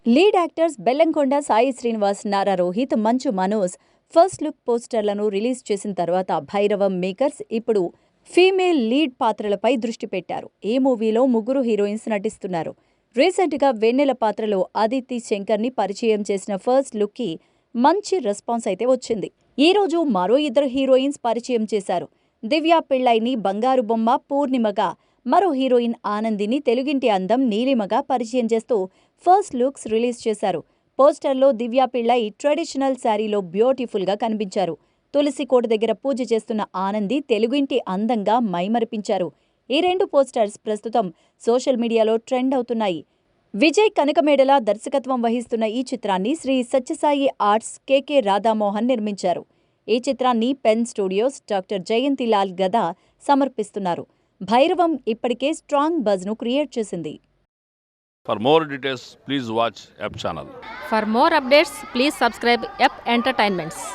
Lead actors Bellamkonda Sai Srinivas, Nara Rohit, Manchu Manoj first look పోస్టర్లను release చేసిన తర్వాత Bhairavam makers ఇప్పుడు ఫీమేల్ లీడ్ పాత్రలపై దృష్టి పెట్టారు. ఈ మూవీలో ముగ్గురు హీరోయిన్స్ నటిస్తున్నారు. రీసెంట్గా వెన్నెల పాత్రలో అదితి శంకర్ని పరిచయం చేసిన ఫస్ట్ లుక్కి మంచి రెస్పాన్స్ అయితే వచ్చింది. ఈ రోజు మరో ఇద్దరు హీరోయిన్స్ పరిచయం చేశారు. దివ్య పిళ్ళైని బంగారు బొమ్మ పూర్ణిమగా, మరో హీరోయిన్ ఆనందిని తెలుగింటి అందం నీలిమగా పరిచయం చేస్తూ ఫస్ట్ లుక్స్ రిలీజ్ చేశారు. పోస్టర్లో దివ్య పిళ్ళై ట్రెడిషనల్ శారీలో బ్యూటిఫుల్గా కనిపించారు. తులసి కోట దగ్గర పూజ చేస్తున్న ఆనంది తెలుగింటి అందంగా మైమరిపించారు. ఈ రెండు పోస్టర్స్ ప్రస్తుతం సోషల్ మీడియాలో ట్రెండ్ అవుతున్నాయి. విజయ్ కనకమేడల దర్శకత్వం వహిస్తున్న ఈ చిత్రాన్ని శ్రీ సత్యసాయి ఆర్ట్స్ కె రాధామోహన్ నిర్మించారు. ఈ చిత్రాన్ని పెన్ స్టూడియోస్ డాక్టర్ జయంతిలాల్ గదా సమర్పిస్తున్నారు. భైరవం ఇప్పటికే స్ట్రాంగ్ బజ్ను క్రియేట్ చేసింది. For more details, please watch App channel. For more updates, please subscribe App Entertainments.